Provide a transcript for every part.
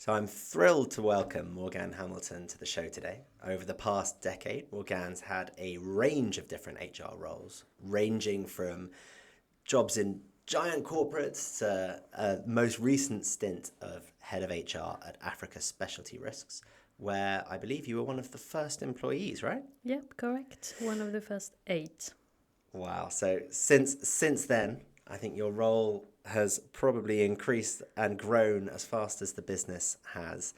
So I'm thrilled to welcome Morgane Hamilton to the show today. Over the past decade, Morgane's had a range of different HR roles, ranging from jobs in giant corporates to a most recent stint of head of HR at Africa Specialty Risks, where I believe you were one of the first employees, right? Yep, correct. One of the first eight. Wow. So since then, I think your role has probably increased and grown as fast as the business has.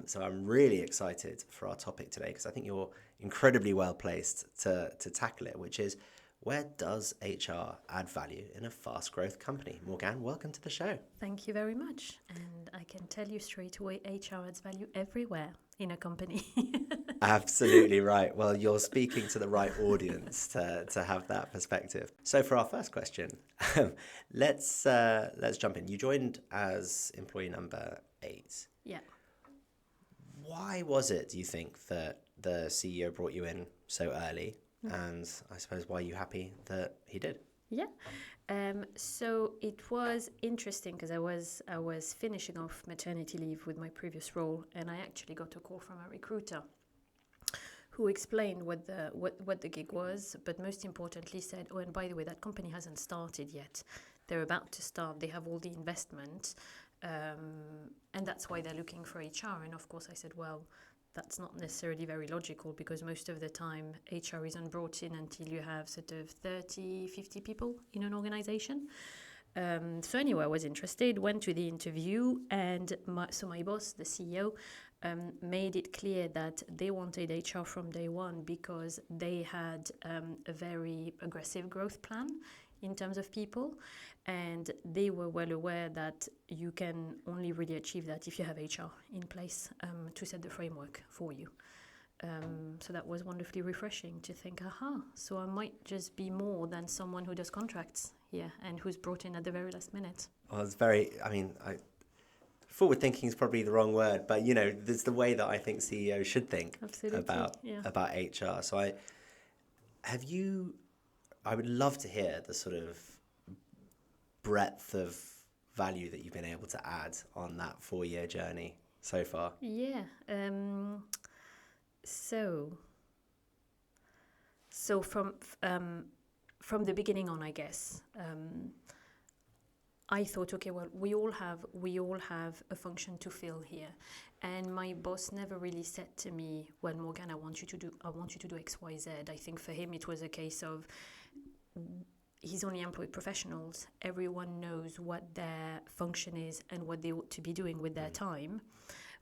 So I'm really excited for our topic today because I think you're incredibly well placed to tackle it, which is where does HR add value in a fast growth company? Morgane, welcome to the show. Thank you very much. And I can tell you straight away, HR adds value everywhere in a company. Absolutely right. Well, you're speaking to the right audience to have that perspective. So for our first question, let's jump in. You joined as employee number 8. Yeah. Why was it, do you think, that the CEO brought you in so early? And I suppose why are you happy that he did? Yeah. So it was interesting because I was finishing off maternity leave with my previous role, and I actually got a call from a recruiter who explained what the gig was, but most importantly said, oh, and by the way, that company hasn't started yet. They're about to start. They have all the investment, and that's why they're looking for HR. And of course, I said, well, that's not necessarily very logical because most of the time HR isn't brought in until you have sort of 30, 50 people in an organization. So anyway, I was interested, went to the interview, and my boss, the CEO, made it clear that they wanted HR from day one because they had a very aggressive growth plan in terms of people, and they were well aware that you can only really achieve that if you have HR in place to set the framework for you. So that was wonderfully refreshing to think, so I might just be more than someone who does contracts here and who's brought in at the very last minute. Well, it's forward thinking is probably the wrong word, but there's the way that I think CEOs should think Absolutely, about yeah. about HR. So I would love to hear the sort of breadth of value that you've been able to add on that 4-year journey so far. Yeah. So from the beginning on, I guess, I thought, okay, well, we all have a function to fill here, and my boss never really said to me, well, Morgane, I want you to do X, Y, Z. I think for him it was a case of he's only employed professionals. Everyone knows what their function is and what they ought to be doing with their time.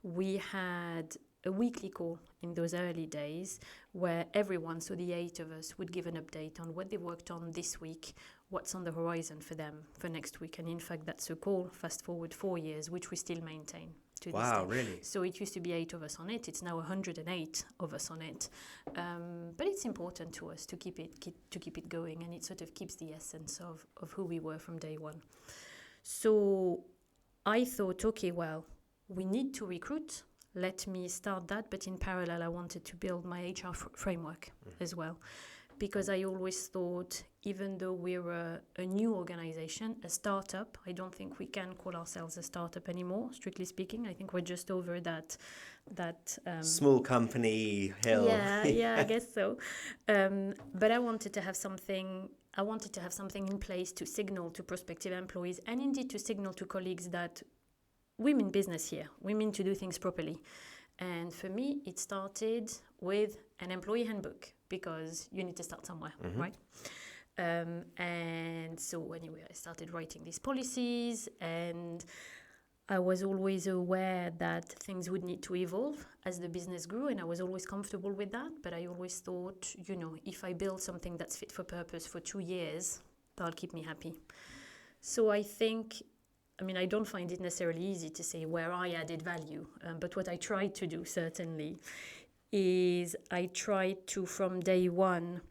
We had a weekly call in those early days where everyone, so the 8 of us, would give an update on what they worked on this week, what's on the horizon for them for next week. And in fact, that's a call, fast forward 4 years, which we still maintain to this day. Wow, really? So it used to be 8 of us on it. It's now 108 of us on it. But it's important to us to keep it going, and it sort of keeps the essence of who we were from day one. So I thought, okay, well, we need to recruit. Let me start that, but in parallel, I wanted to build my HR framework as well, because I always thought, even though we're a new organization, a startup, I don't think we can call ourselves a startup anymore, strictly speaking. I think we're just over that small company hill. Yeah, I guess so. But I wanted to have something in place to signal to prospective employees, and indeed to signal to colleagues that we mean business here. We mean to do things properly. And for me, it started with an employee handbook, because you need to start somewhere, right? And so anyway, I started writing these policies, and I was always aware that things would need to evolve as the business grew, and I was always comfortable with that. But I always thought, if I build something that's fit for purpose for 2 years, that'll keep me happy. So I think, I don't find it necessarily easy to say where I added value, but what I tried to do, certainly, is I tried to, from day one,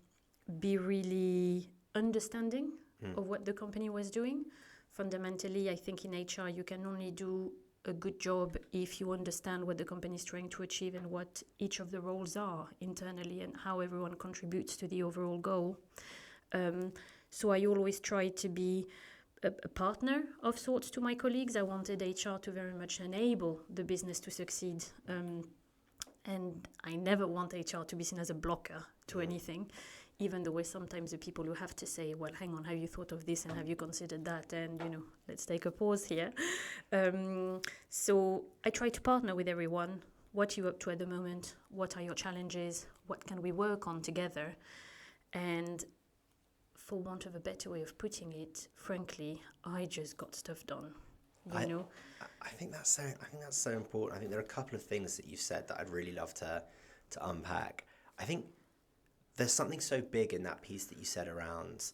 be really understanding of what the company was doing. Fundamentally, I think in HR, you can only do a good job if you understand what the company is trying to achieve and what each of the roles are internally and how everyone contributes to the overall goal. So I always try to be a partner of sorts to my colleagues. I wanted HR to very much enable the business to succeed. And I never want HR to be seen as a blocker to anything, even though we're sometimes the people who have to say, well, hang on, have you thought of this and have you considered that? And, let's take a pause here. So I try to partner with everyone. What are you up to at the moment? What are your challenges? What can we work on together? And for want of a better way of putting it, frankly, I just got stuff done. I think that's so important. I think there are a couple of things that you've said that I'd really love to unpack. I think there's something so big in that piece that you said around,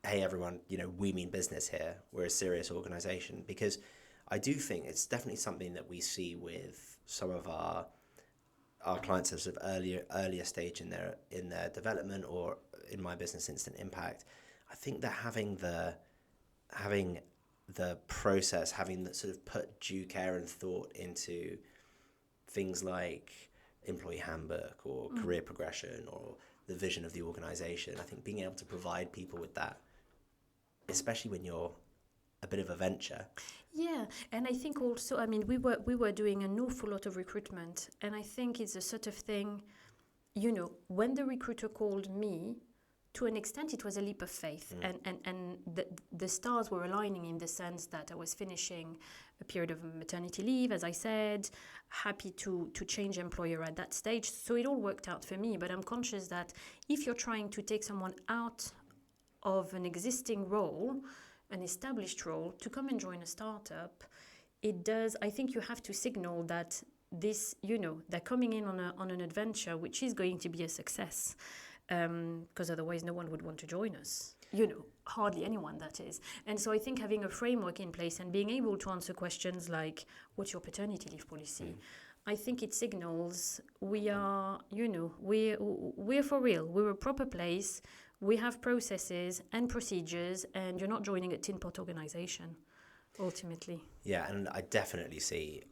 hey everyone, we mean business here. We're a serious organization, because I do think it's definitely something that we see with some of our clients at sort of earlier stage in their development, or in my business, Instant Impact. I think that having the process, having that sort of put due care and thought into things like employee handbook or career progression or the vision of the organization, I think being able to provide people with that, especially when you're a bit of a venture. Yeah, and I think also, we were doing an awful lot of recruitment, and I think it's a sort of thing, when the recruiter called me, to an extent, it was a leap of faith, and the stars were aligning in the sense that I was finishing a period of maternity leave, as I said, happy to change employer at that stage. So it all worked out for me. But I'm conscious that if you're trying to take someone out of an existing role, an established role, to come and join a startup, I think you have to signal that this, they're coming in on an adventure which is going to be a success. Because otherwise no one would want to join us, hardly anyone, that is. And so I think having a framework in place and being able to answer questions like, what's your paternity leave policy? I think it signals we are, we're for real. We're a proper place. We have processes and procedures, and you're not joining a tin pot organization, ultimately. Yeah, and I definitely see,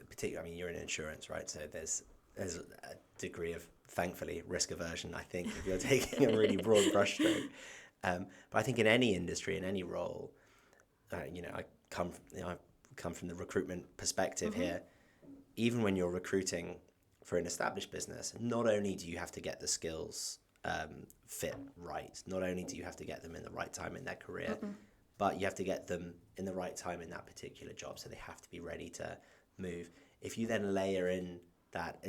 particularly, you're in insurance, right? So there's a degree of, thankfully, risk aversion, I think, if you're taking a really broad brushstroke. But I think in any industry, in any role, I come from the recruitment perspective here. Even when you're recruiting for an established business, not only do you have to get the skills fit right, not only do you have to get them in the right time in their career, but you have to get them in the right time in that particular job, so they have to be ready to move. If you then layer in that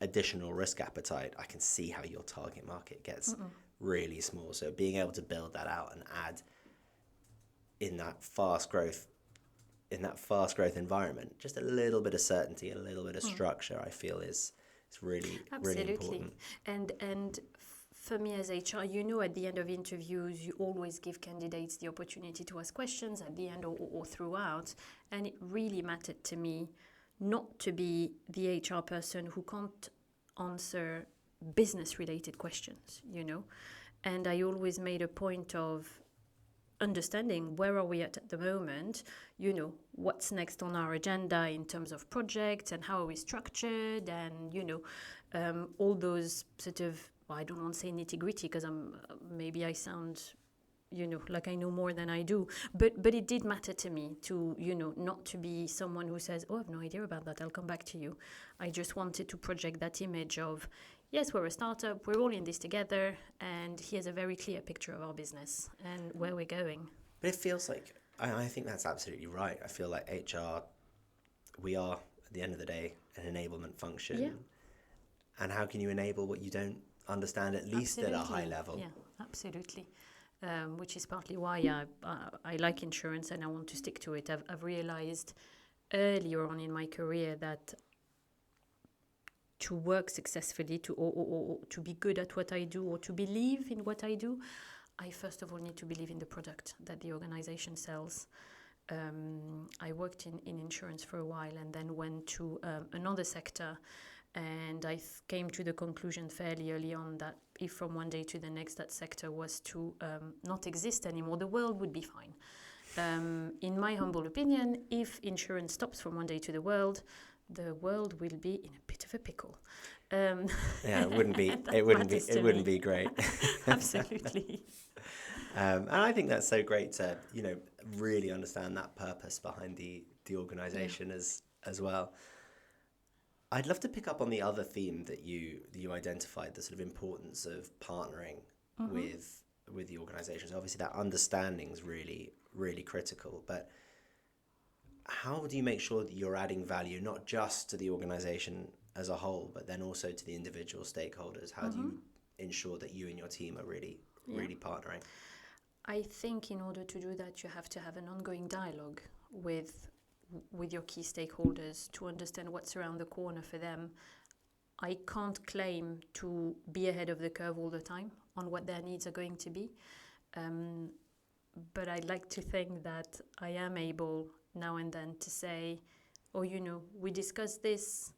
additional risk appetite, I can see how your target market gets really small. So being able to build that out and add in that fast growth environment, just a little bit of certainty, a little bit of structure, I feel is really really important. And for me as HR, at the end of interviews, you always give candidates the opportunity to ask questions at the end or throughout, and it really mattered to me not to be the HR person who can't answer business-related questions, And I always made a point of understanding where are we at the moment, what's next on our agenda in terms of projects and how are we structured, and, all those sort of, I don't want to say nitty-gritty because maybe I sound like I know more than I do. But it did matter to me to, not to be someone who says, oh, I have no idea about that, I'll come back to you. I just wanted to project that image of, yes, we're a startup, we're all in this together, and here's a very clear picture of our business and where we're going. But it feels like, I think that's absolutely right. I feel like HR, we are, at the end of the day, an enablement function. Yeah. And how can you enable what you don't understand, at least at a high level? Yeah, absolutely. Which is partly why I like insurance and I want to stick to it. I've realized earlier on in my career that to work successfully, or to be good at what I do, or to believe in what I do, I first of all need to believe in the product that the organization sells. I worked in insurance for a while and then went to another sector. And I came to the conclusion fairly early on that if from one day to the next that sector was to not exist anymore, the world would be fine. In my humble opinion, if insurance stops from one day to the world will be in a bit of a pickle. Yeah, it wouldn't be. It wouldn't be great. Absolutely. And I think that's so great to, really understand that purpose behind the organization as well. I'd love to pick up on the other theme that you identified, the sort of importance of partnering with the organizations. Obviously, that understanding is really, really critical. But how do you make sure that you're adding value, not just to the organization as a whole, but then also to the individual stakeholders? How do you ensure that you and your team are really, really partnering? I think in order to do that, you have to have an ongoing dialogue with your key stakeholders to understand what's around the corner for them. I can't claim to be ahead of the curve all the time on what their needs are going to be. But I'd like to think that I am able now and then to say, oh, we discussed this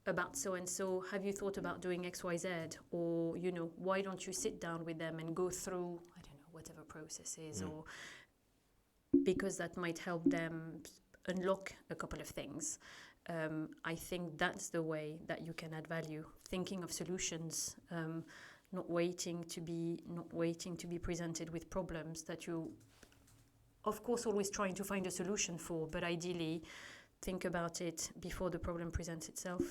about so-and-so. Have you thought about doing X, Y, Z? Or, why don't you sit down with them and go through, I don't know, whatever process is, or because that might help them unlock a couple of things. I think that's the way that you can add value. Thinking of solutions, not waiting to be presented with problems that you, of course, always trying to find a solution for, but ideally think about it before the problem presents itself.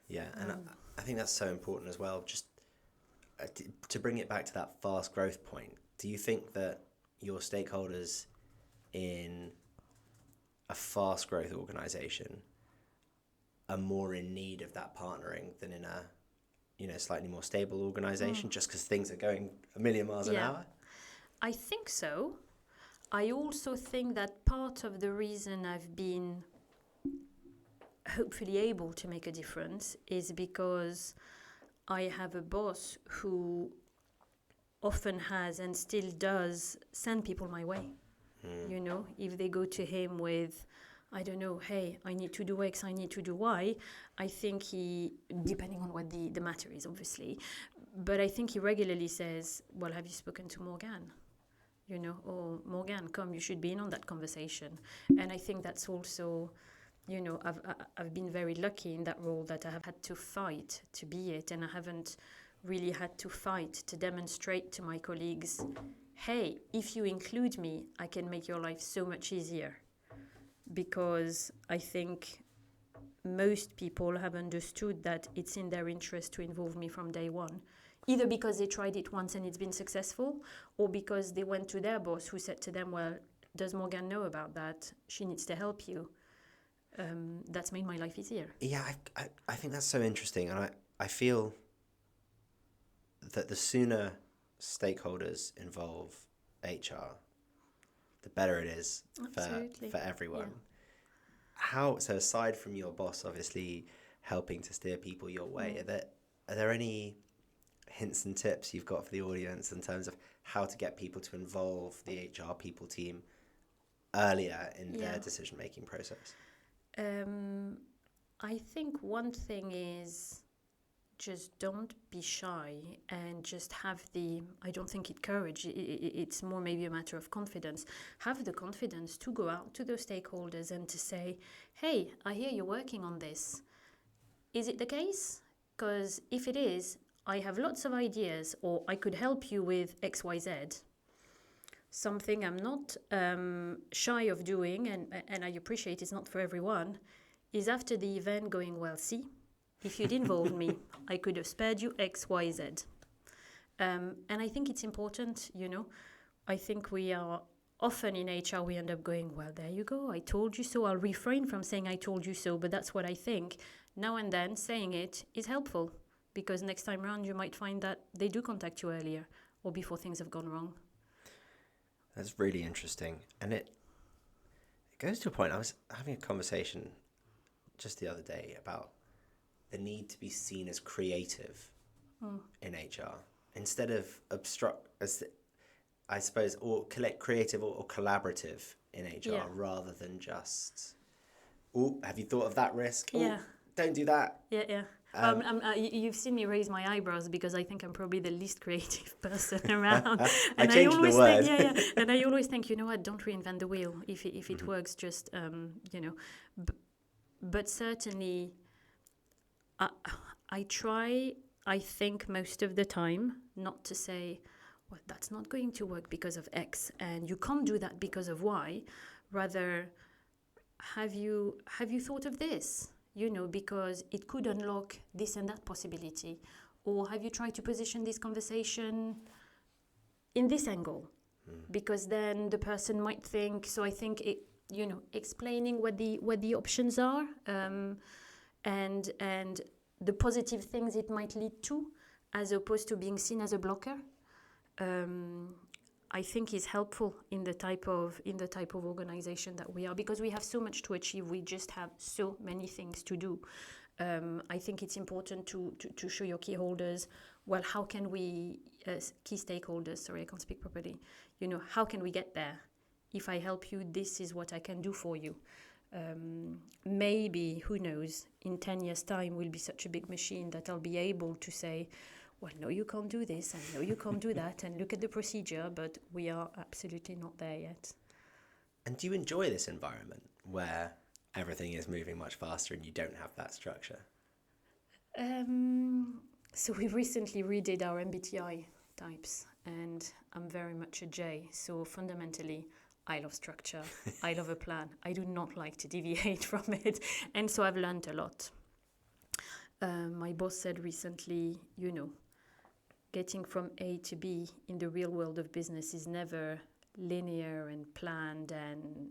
Yeah, and I think that's so important as well. Just to bring it back to that fast growth point, do you think that your stakeholders in a fast growth organization are more in need of that partnering than in a slightly more stable organization, just because things are going a million miles an hour? I think so. I also think that part of the reason I've been hopefully able to make a difference is because I have a boss who often has and still does send people my way. If they go to him with, I don't know, hey, I need to do X, I need to do Y, I think he, depending on what the matter is, obviously, but I think he regularly says, well, have you spoken to Morgane? Or Morgane, come, you should be in on that conversation. And I think that's also, I've been very lucky in that role that I have had to fight to be it, and I haven't really had to fight to demonstrate to my colleagues, hey, if you include me, I can make your life so much easier. Because I think most people have understood that it's in their interest to involve me from day one. Either because they tried it once and it's been successful, or because they went to their boss who said to them, well, does Morgane know about that? She needs to help you. That's made my life easier. Yeah, I think that's so interesting. And I feel that the sooner stakeholders involve HR, the better it is for everyone. Yeah. So aside from your boss obviously helping to steer people your way, are there any hints and tips you've got for the audience in terms of how to get people to involve the HR people team earlier in their decision-making process? I think one thing is just don't be shy and just have I don't think it's courage, it's more maybe a matter of confidence. Have the confidence to go out to those stakeholders and to say, hey, I hear you're working on this. Is it the case? Because if it is, I have lots of ideas, or I could help you with X, Y, Z. Something I'm not shy of doing, and I appreciate it's not for everyone, is after the event going, well, see, if you'd involved me, I could have spared you X, Y, Z. And I think it's important, I think we are often in HR, we end up going, well, there you go, I told you so. I'll refrain from saying I told you so, but that's what I think. Now and then saying it is helpful, because next time around you might find that they do contact you earlier or before things have gone wrong. That's really interesting. And it goes to a point. I was having a conversation just the other day about the need to be seen as creative in HR instead of I suppose, or creative or collaborative in HR rather than just, have you thought of that risk? Yeah. Don't do that. Yeah. You've seen me raise my eyebrows because I think I'm probably the least creative person around. And I changed the word. And I always think, what, don't reinvent the wheel. If it works, just, But certainly, I try, I think most of the time, not to say, well, that's not going to work because of X, and you can't do that because of Y. Rather, have you thought of this? Because it could unlock this and that possibility. Or have you tried to position this conversation in this angle? Because then the person might think. So I think explaining what the options are, and the positive things it might lead to, as opposed to being seen as a blocker, I think is helpful in the type of organization that we are, because we have so much to achieve. We just have so many things to do. I think it's important to show your key holders, well, how can we, key stakeholders, sorry, I can't speak properly, how can we get there? If I help you, this is what I can do for you. Maybe, who knows, in 10 years' time, we'll be such a big machine that I'll be able to say, well, no, you can't do this, and no, you can't do that, and look at the procedure, but we are absolutely not there yet. And do you enjoy this environment where everything is moving much faster and you don't have that structure? So we recently redid our MBTI types, and I'm very much a J. So fundamentally, I love structure. I love a plan. I do not like to deviate from it. And so I've learned a lot. My boss said recently, getting from A to B in the real world of business is never linear and planned, and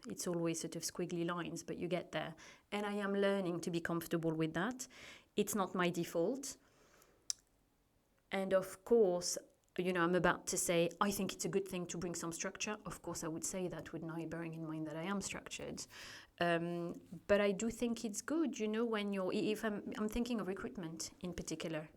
it's always sort of squiggly lines, but you get there. And I am learning to be comfortable with that. It's not my default. And of course, I'm about to say, I think it's a good thing to bring some structure. Of course, I would say that, wouldn't I, bearing in mind that I am structured. But I do think it's good, when if I'm thinking of recruitment in particular,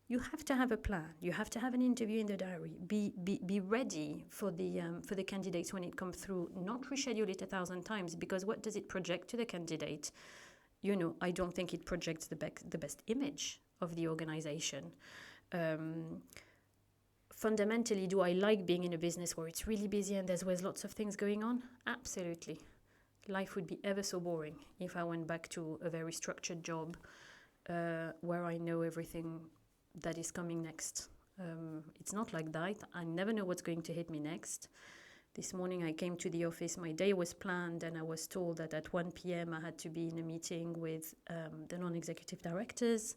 you have to have a plan. You have to have an interview in the diary. Be ready for the candidates when it comes through. Not reschedule it 1,000 times, because what does it project to the candidate? I don't think it projects the best image of the organization. Fundamentally, do I like being in a business where it's really busy and there's always lots of things going on? Absolutely. Life would be ever so boring if I went back to a very structured job where I know everything that is coming next. It's not like that. I never know what's going to hit me next. This morning I came to the office, my day was planned, and I was told that at 1 p.m. I had to be in a meeting with the non-executive directors.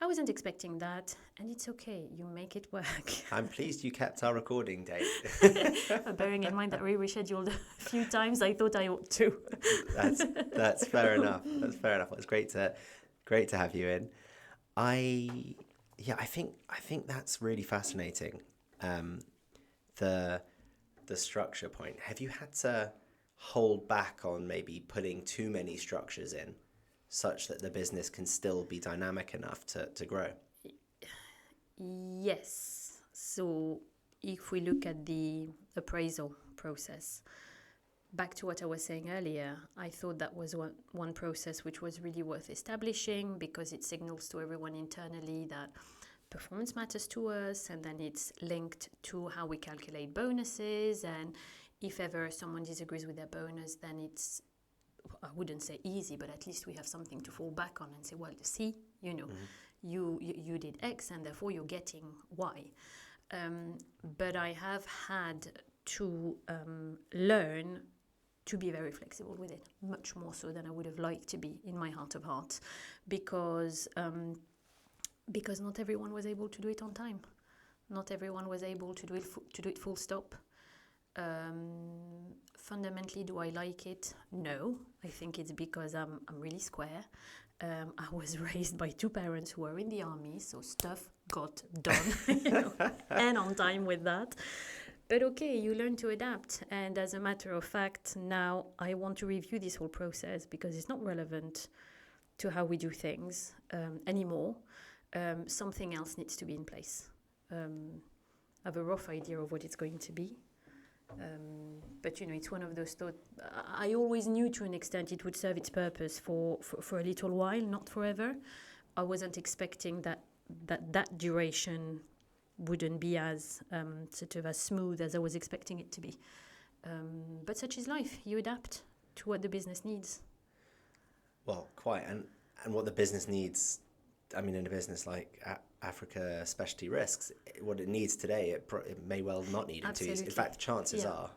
I wasn't expecting that, and it's okay, you make it work. I'm pleased you kept our recording date. Bearing in mind that we rescheduled a few times, I thought I ought to. That's fair enough. That's fair enough. It's great to have you in. I think that's really fascinating. The structure point. Have you had to hold back on maybe putting too many structures in, such that the business can still be dynamic enough to grow? Yes. So if we look at the appraisal process, back to what I was saying earlier, I thought that was one process which was really worth establishing, because it signals to everyone internally that performance matters to us, and then it's linked to how we calculate bonuses, and if ever someone disagrees with their bonus, then it's, I wouldn't say easy, but at least we have something to fall back on and say, well, see, you did X and therefore you're getting Y. But I have had to learn to be very flexible with it, much more so than I would have liked to be in my heart of hearts, because not everyone was able to do it on time. Not everyone was able to do it full stop. Fundamentally, do I like it? No. I think it's because I'm really square. I was raised by two parents who were in the army, so stuff got done, and on time with that. But okay, you learn to adapt. And as a matter of fact, now I want to review this whole process, because it's not relevant to how we do things anymore. Something else needs to be in place. I have a rough idea of what it's going to be. But it's one of those thoughts. I always knew to an extent it would serve its purpose for a little while, not forever. I wasn't expecting that duration wouldn't be as sort of as smooth as I was expecting it to be. But such is life. You adapt to what the business needs. Well, quite, and what the business needs I mean, in a business like Africa Specialty Risks, what it needs today, it may well not need in 2 years. In fact, the chances are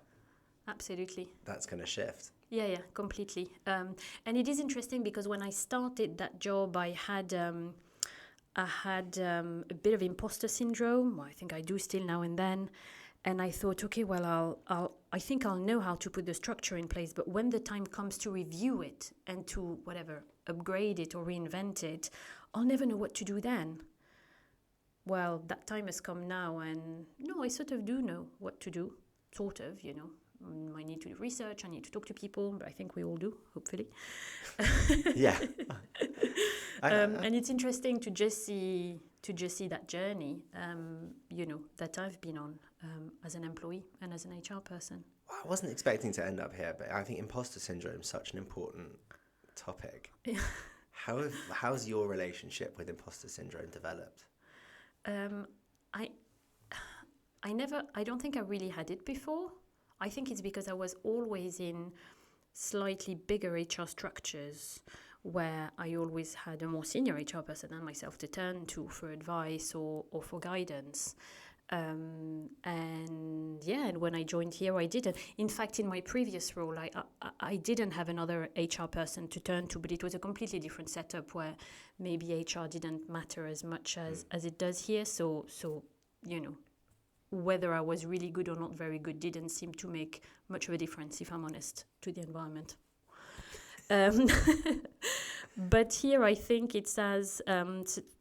absolutely that's going to shift. Yeah, completely. And it is interesting because when I started that job, I had a bit of imposter syndrome. I think I do still now and then. And I thought, okay, well, I think I'll know how to put the structure in place. But when the time comes to review it and to whatever, upgrade it or reinvent it, I'll never know what to do then. Well, that time has come now, and no, I sort of do know what to do, sort of, I need to do research, I need to talk to people, but I think we all do, hopefully. Yeah. And it's interesting to just see that journey, that I've been on as an employee and as an HR person. I wasn't expecting to end up here, but I think imposter syndrome is such an important topic. Yeah. How's your relationship with imposter syndrome developed? I don't think I really had it before. I think it's because I was always in slightly bigger HR structures where I always had a more senior HR person than myself to turn to for advice or for guidance. And when I joined here, I didn't. In fact, in my previous role, I didn't have another HR person to turn to, but it was a completely different setup where maybe HR didn't matter as much as it does here. So whether I was really good or not very good didn't seem to make much of a difference, if I'm honest, to the environment. But here I think it's as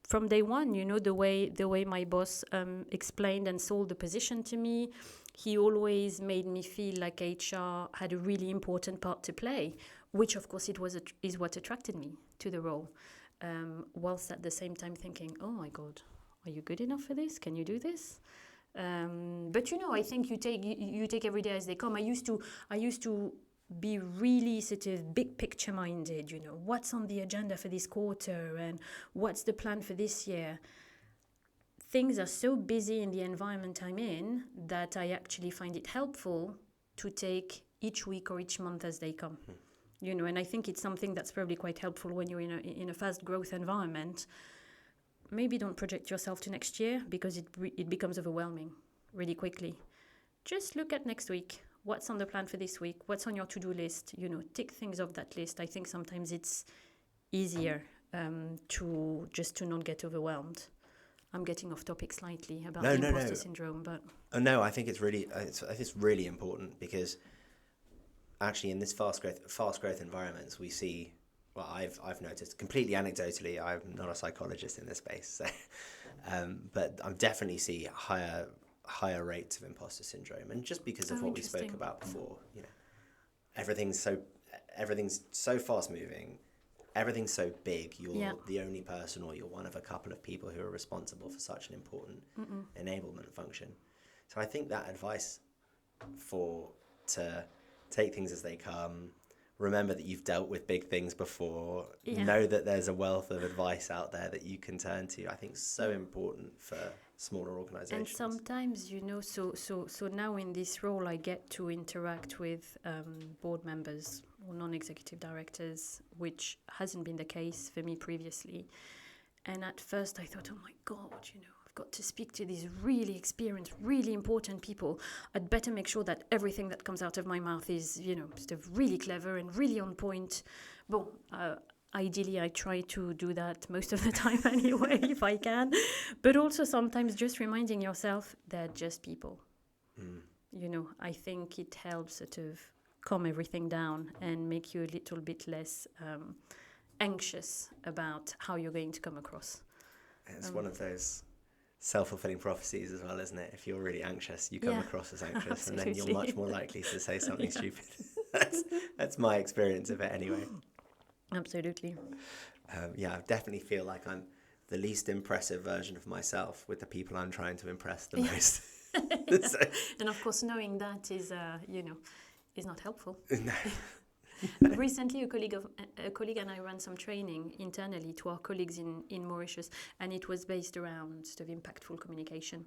from day one, the way my boss explained and sold the position to me, he always made me feel like HR had a really important part to play, which of course is what attracted me to the role. Whilst at the same time thinking, oh my God, are you good enough for this? Can you do this? But I think you take every day as they come. I used to be really sort of big picture minded, what's on the agenda for this quarter and what's the plan for this year. Things are so busy in the environment I'm in that I actually find it helpful to take each week or each month as they come. And I think it's something that's probably quite helpful when you're in a fast growth environment. Maybe don't project yourself to next year because it becomes overwhelming really quickly. Just look at next week. What's on the plan for this week? What's on your to-do list? Tick things off that list. I think sometimes it's easier to not get overwhelmed. I'm getting off topic slightly about the imposter syndrome, but no, I think it's really important because actually in this fast growth environments we see. Well, I've noticed completely anecdotally. I'm not a psychologist in this space, so, but I definitely see higher rates of imposter syndrome, and just because of what we spoke about before, everything's so fast moving, everything's so big. You're the only person, or you're one of a couple of people who are responsible for such an important enablement function. So I think that advice to take things as they come. Remember that you've dealt with big things before. Know that there's a wealth of advice out there that you can turn to. I think it's so important for smaller organizations. And sometimes, so now in this role, I get to interact with board members or non-executive directors, which hasn't been the case for me previously. And at first I thought, oh my God, I've got to speak to these really experienced, really important people. I'd better make sure that everything that comes out of my mouth is, sort of really clever and really on point. Well, ideally, I try to do that most of the time anyway, if I can. But also sometimes just reminding yourself they're just people. I think it helps sort of calm everything down and make you a little bit less anxious about how you're going to come across. It's one of those self-fulfilling prophecies as well, isn't it? If you're really anxious, you come across as anxious, and then you're much more likely to say something stupid. That's my experience of it anyway. Absolutely. I definitely feel like I'm the least impressive version of myself with the people I'm trying to impress the most. So. And of course, knowing that is not helpful. No. Recently, a colleague and I ran some training internally to our colleagues in Mauritius, and it was based around sort of impactful communication.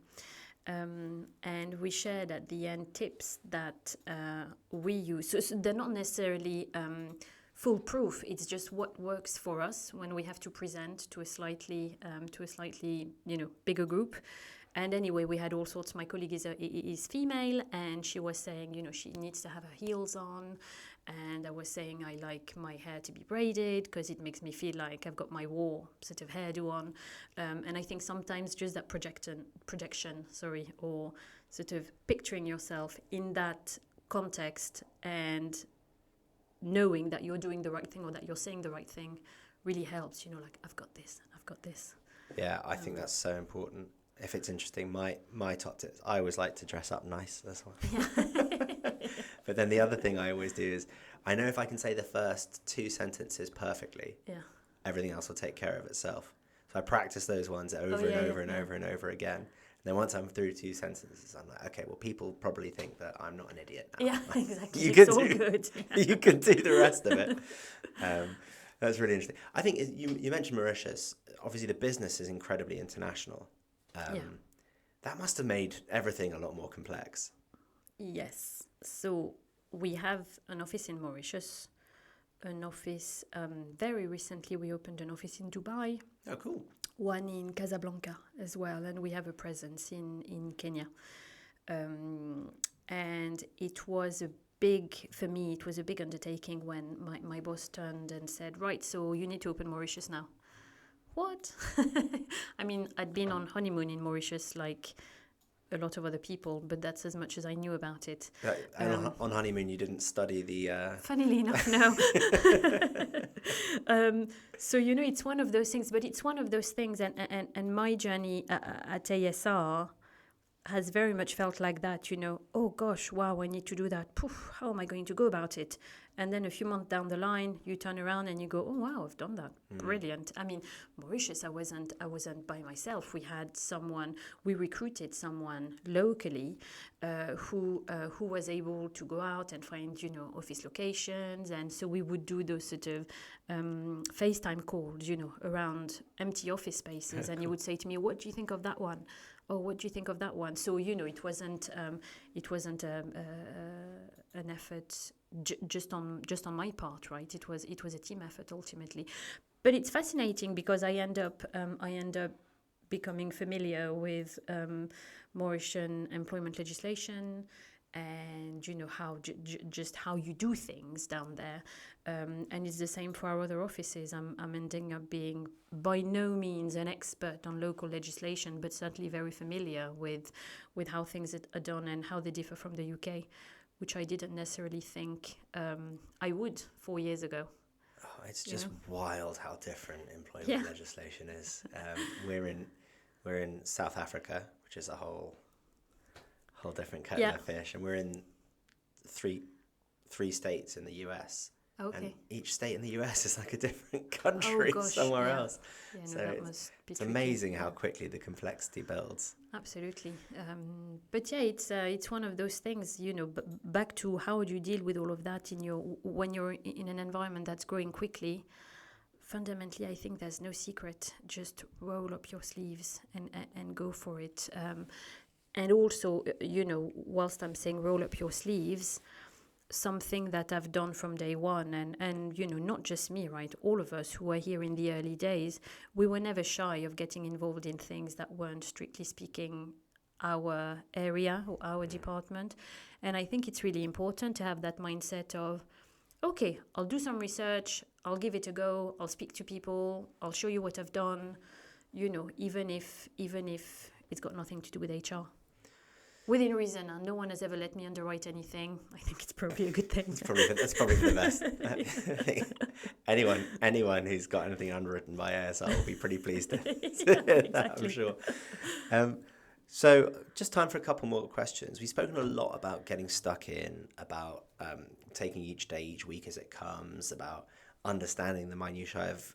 And we shared at the end tips that we use. So they're not necessarily foolproof. It's just what works for us when we have to present to a slightly bigger group. And anyway, we had all sorts. My colleague is female, and she was saying, she needs to have her heels on. And I was saying I like my hair to be braided because it makes me feel like I've got my war sort of hairdo on. And I think sometimes just that projection, or sort of picturing yourself in that context and knowing that you're doing the right thing or that you're saying the right thing really helps. Like I've got this. Yeah, I think that's so important. If it's interesting, my top tips, I always like to dress up nice. That's one. Yeah. But then the other thing I always do is, I know if I can say the first 2 sentences perfectly, everything else will take care of itself. So I practice those ones over and over again. And then once I'm through 2 sentences, I'm like, okay, well, people probably think that I'm not an idiot now. Yeah, exactly. It's all good. You can do the rest of it. That's really interesting. I think you mentioned Mauritius. Obviously, the business is incredibly international. That must have made everything a lot more complex. Yes. So we have an office in Mauritius, an office, very recently we opened an office in Dubai. Oh, cool. One in Casablanca as well, and we have a presence in Kenya. And it was a big undertaking when my boss turned and said, right, so you need to open Mauritius now. What? I mean, I'd been on honeymoon in Mauritius like a lot of other people, but that's as much as I knew about it. On honeymoon, you didn't study the... Funnily enough, no. So, it's one of those things, but it's one of those things, and my journey at ASR has very much felt like that, oh gosh, wow, I need to do that. Poof, how am I going to go about it? And then a few months down the line, you turn around and you go, oh wow, I've done that. Brilliant. I mean, Mauritius, I wasn't by myself. We recruited someone locally who was able to go out and find, office locations. And so we would do those sort of FaceTime calls, around empty office spaces. And you would say to me, what do you think of that one? Oh, what do you think of that one? So, it wasn't an effort just on my part, right? It was a team effort ultimately. But it's fascinating because I end up becoming familiar with Mauritian employment legislation and how you do things down there, and it's the same for our other offices. I'm ending up being by no means an expert on local legislation, but certainly very familiar with how things are done and how they differ from the UK, which I didn't necessarily think I would 4 years ago. Oh, it's just wild how different employment legislation is. We're in South Africa, which is a whole different kettle of fish, and we're in three states in the US. Okay. And each state in the US is like a different country somewhere else. Yeah, no, so that must be it's tricky. Amazing how quickly the complexity builds. Absolutely. But yeah, it's one of those things, back to how do you deal with all of that when you're in an environment that's growing quickly. Fundamentally, I think there's no secret. Just roll up your sleeves and go for it. And also, whilst I'm saying roll up your sleeves, something that I've done from day one, and not just me, right? All of us who were here in the early days, we were never shy of getting involved in things that weren't strictly speaking our area or our department. And I think it's really important to have that mindset of, okay, I'll do some research, I'll give it a go, I'll speak to people, I'll show you what I've done, even if it's got nothing to do with HR. Within reason, and no one has ever let me underwrite anything. I think it's probably a good thing. That's probably the best. anyone who's got anything underwritten by ASL will be pretty pleased to hear that, I'm sure. So just time for a couple more questions. We've spoken a lot about getting stuck in, about taking each day, each week as it comes, about understanding the minutiae of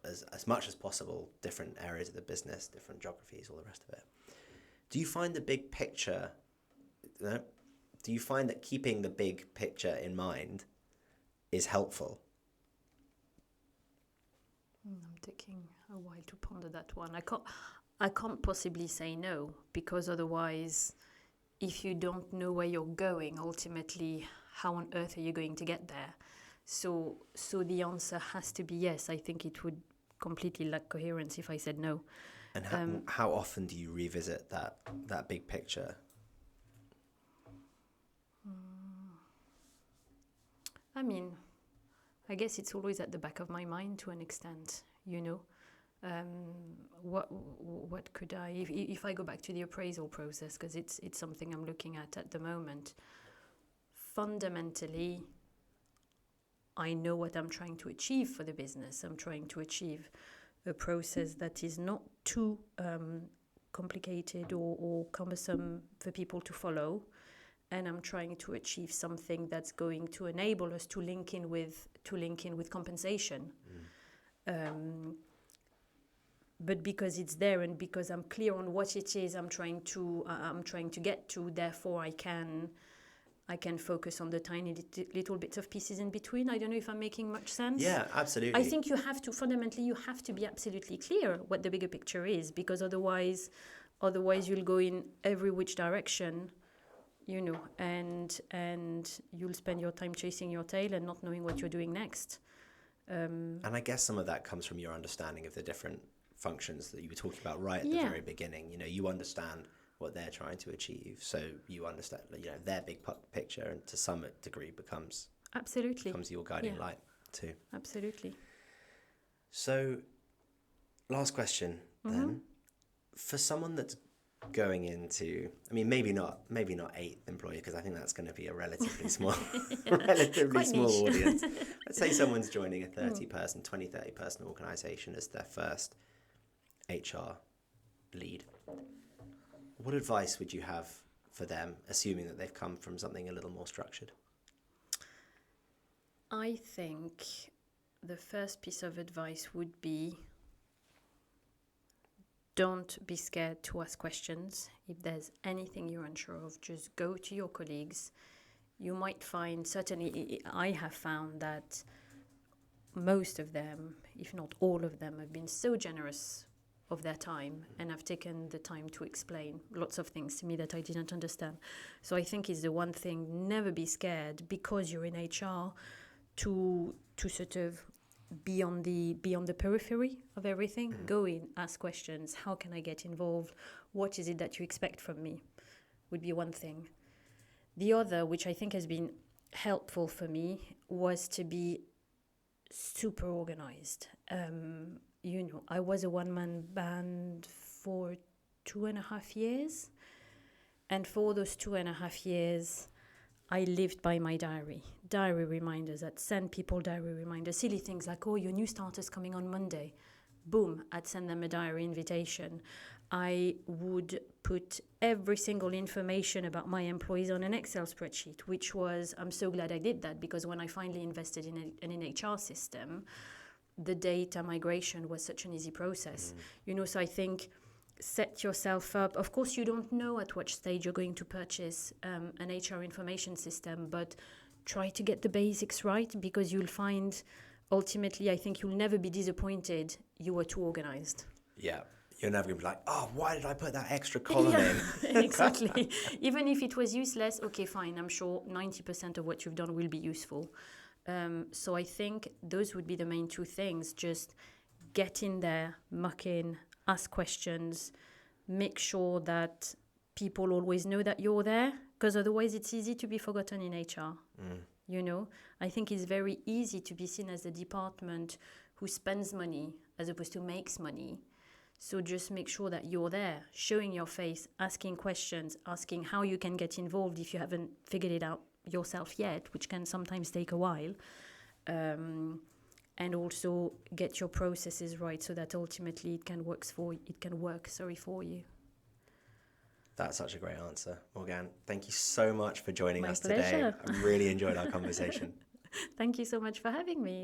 as much as possible, different areas of the business, different geographies, all the rest of it. Do you find the big picture, do you find that keeping the big picture in mind is helpful? I'm taking a while to ponder that one. I can't possibly say no, because otherwise, if you don't know where you're going, ultimately, how on earth are you going to get there? So the answer has to be yes. I think it would completely lack coherence if I said no. And how often do you revisit that big picture? I mean, I guess it's always at the back of my mind to an extent, you know. What could I, if I go back to the appraisal process, because it's something I'm looking at the moment. Fundamentally, I know what I'm trying to achieve for the business. I'm trying to achieve a process that is not too complicated or cumbersome for people to follow, and I'm trying to achieve something that's going to enable us to link in with compensation. But because it's there and because I'm clear on what it is I'm trying to get to, therefore I can focus on the tiny little bits of pieces in between. I don't know if I'm making much sense. Yeah, absolutely. I think you have to be absolutely clear what the bigger picture is, because otherwise you'll go in every which direction, you know, and you'll spend your time chasing your tail and not knowing what you're doing next. And I guess some of that comes from your understanding of the different functions that you were talking about right at the very beginning. You know, you understand what they're trying to achieve, so you understand, you know, their big picture, and to some degree becomes your guiding light too. Absolutely. So, last question then, for someone that's going into, I mean, maybe not 8th employer, because I think that's going to be a relatively small small audience. Let's say someone's joining a 20, 30 person organization as their first HR lead. What advice would you have for them, assuming that they've come from something a little more structured? I think the first piece of advice would be, don't be scared to ask questions. If there's anything you're unsure of, just go to your colleagues. You might find, certainly I have found that most of them, if not all of them, have been so generous of their time and have taken the time to explain lots of things to me that I didn't understand. So I think is the one thing, never be scared, because you're in HR, to sort of be on the periphery of everything. Go in, ask questions. How can I get involved? What is it that you expect from me? Would be one thing. The other, which I think has been helpful for me, was to be super organized. You know, I was a one-man band for 2.5 years. And for those 2.5 years, I lived by my diary reminders. I'd send people diary reminders, silly things like, oh, your new starter's coming on Monday. Boom, I'd send them a diary invitation. I would put every single information about my employees on an Excel spreadsheet, which was, I'm so glad I did that, because when I finally invested in an HR system, the data migration was such an easy process. You know, so I think set yourself up. Of course, you don't know at what stage you're going to purchase an HR information system, but try to get the basics right, because you'll find, ultimately, I think you'll never be disappointed you were too organized. Yeah. You're never going to be like, oh, why did I put that extra column in? Exactly. Even if it was useless, okay, fine. I'm sure 90% of what you've done will be useful. So I think those would be the main two things. Just get in there, muck in, ask questions, make sure that people always know that you're there, because otherwise it's easy to be forgotten in HR. You know, I think it's very easy to be seen as the department who spends money as opposed to makes money. So just make sure that you're there, showing your face, asking questions, asking how you can get involved if you haven't figured it out yourself yet, which can sometimes take a while. And also get your processes right so that ultimately it can work for you. That's such a great answer, Morgane. Thank you so much for joining us pleasure. today. I really enjoyed our conversation. Thank you so much for having me.